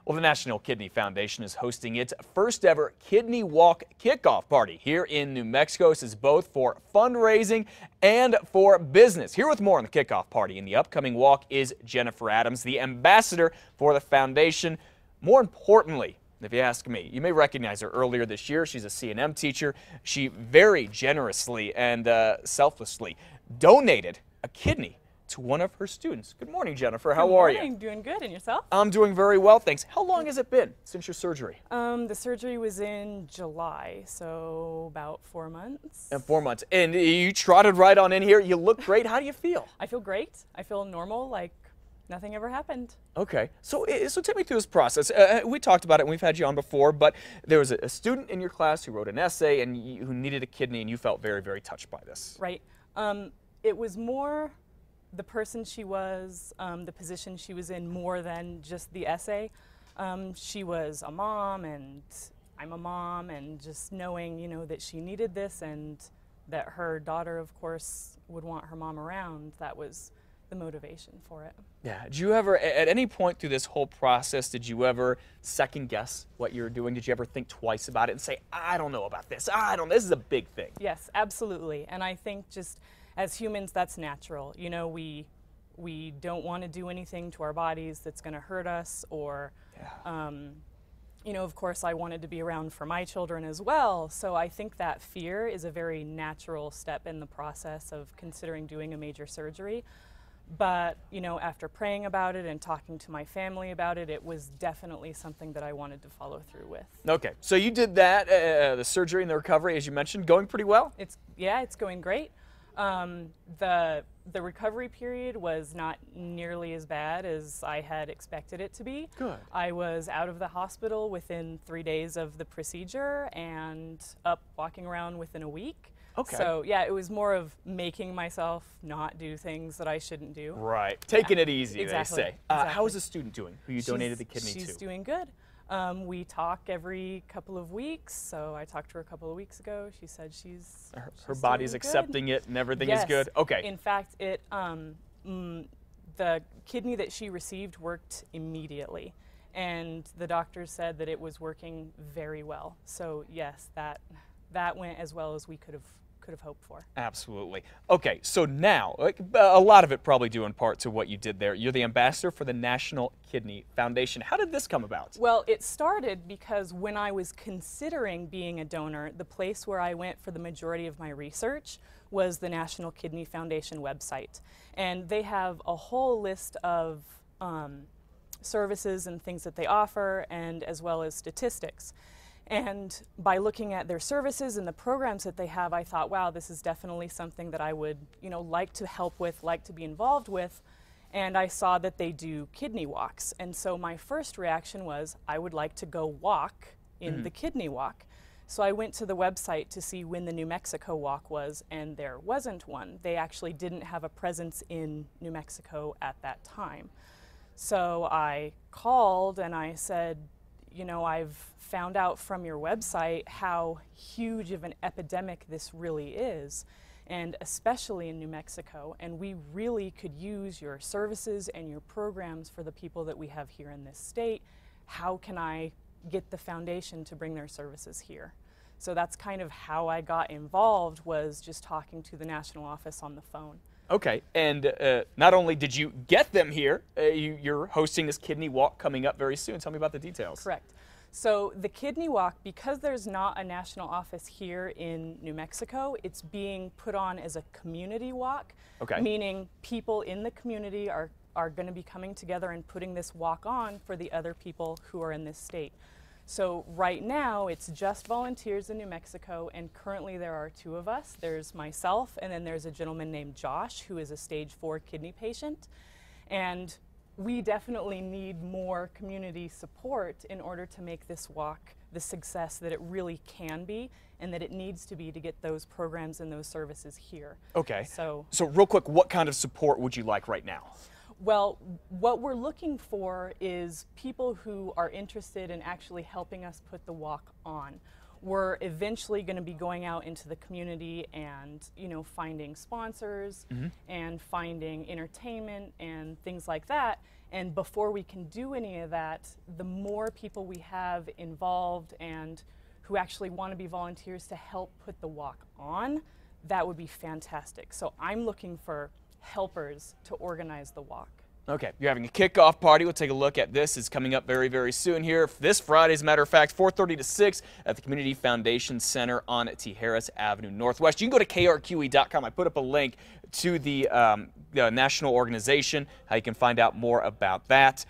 Well, the National Kidney Foundation is hosting its first ever Kidney Walk kickoff party here in New Mexico. This is both for fundraising and for business. Here with more on the kickoff party and the upcoming walk is Jennifer Adams, the ambassador for the foundation. More importantly, if you ask me, you may recognize her earlier this year. She's a C&M teacher. She very generously and selflessly donated a kidney to one of her students. Good morning, Jennifer. How are you? Doing good. And yourself? I'm doing very well, thanks. How long has it been since your surgery? The surgery was in July, so about 4 months. And 4 months. And you trotted right on in here. You look great. How do you feel? I feel great. I feel normal, like nothing ever happened. Okay. So take me through this process. We talked about it and we've had you on before, but there was a student in your class who wrote an essay and who needed a kidney, and you felt very, very touched by this. Right. It was more the person she was, the position she was in, more than just the essay. She was a mom, and I'm a mom, and just knowing, that she needed this and that her daughter, of course, would want her mom around, that was the motivation for it. Yeah. Did you ever, at any point through this whole process, did you ever second guess what you were doing? Did you ever think twice about it and say, I don't know about this. This is a big thing. Yes, absolutely. And I think just as humans, that's natural. We don't want to do anything to our bodies that's going to hurt us, or, of course, I wanted to be around for my children as well. So I think that fear is a very natural step in the process of considering doing a major surgery. But, after praying about it and talking to my family about it, it was definitely something that I wanted to follow through with. Okay, so you did that, the surgery and the recovery, as you mentioned, going pretty well? It's going great. The recovery period was not nearly as bad as I had expected it to be. Good. I was out of the hospital within 3 days of the procedure and up walking around within a week. Okay. So yeah, it was more of making myself not do things that I shouldn't do. Right. Taking it easy, exactly. they say. Exactly. How is the student doing who you donated the kidney to? She's doing good. We talk every couple of weeks, so I talked to her a couple of weeks ago. She said she's her body's accepting it and everything is good? Okay. In fact, the kidney that she received worked immediately, and the doctor said that it was working very well. So yes, that went as well as we could have hoped for. Absolutely. Okay, so now, a lot of it probably due in part to what you did there. You're the ambassador for the National Kidney Foundation. How did this come about? Well, it started because when I was considering being a donor, the place where I went for the majority of my research was the National Kidney Foundation website. And they have a whole list of services and things that they offer, and as well as statistics. And by looking at their services and the programs that they have, I thought, wow, this is definitely something that I would, like to help with, like to be involved with. And I saw that they do kidney walks. And so my first reaction was, I would like to go walk in the kidney walk. So I went to the website to see when the New Mexico walk was, and there wasn't one. They actually didn't have a presence in New Mexico at that time. So I called and I said, I've found out from your website how huge of an epidemic this really is, and especially in New Mexico, and we really could use your services and your programs for the people that we have here in this state. How can I get the foundation to bring their services here? So that's kind of how I got involved, was just talking to the national office on the phone. Okay, and not only did you get them here, you're hosting this kidney walk coming up very soon. Tell me about the details. Correct. So the kidney walk, because there's not a national office here in New Mexico, it's being put on as a community walk, meaning people in the community are going to be coming together and putting this walk on for the other people who are in this state. So right now, it's just volunteers in New Mexico, and currently there are 2 of us. There's myself, and then there's a gentleman named Josh, who is a stage 4 kidney patient. And we definitely need more community support in order to make this walk the success that it really can be, and that it needs to be, to get those programs and those services here. Okay. So real quick, what kind of support would you like right now? Well, what we're looking for is people who are interested in actually helping us put the walk on. we're eventually going to be going out into the community and, you know, finding sponsors and finding entertainment and things like that. And before we can do any of that, the more people we have involved and who actually want to be volunteers to help put the walk on, that would be fantastic. So I'm looking for helpers to organize the walk. Okay, you're having a kickoff party. We'll take a look at this. It's coming up very, very soon here. This Friday, as a matter of fact, 4:30 to 6 at the Community Foundation Center on Tijeras Avenue Northwest. You can go to KRQE.com. I put up a link to the national organization, how you can find out more about that.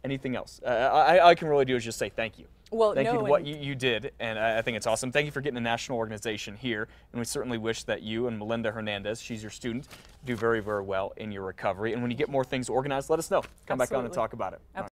Anything else? All I can really do is just say thank you. Well, thank you to what you did, and I think it's awesome. Thank you for getting a national organization here, and we certainly wish that you and Melinda Hernandez, she's your student, do very, very well in your recovery. And when you get more things organized, let us know. Come back on and talk about it.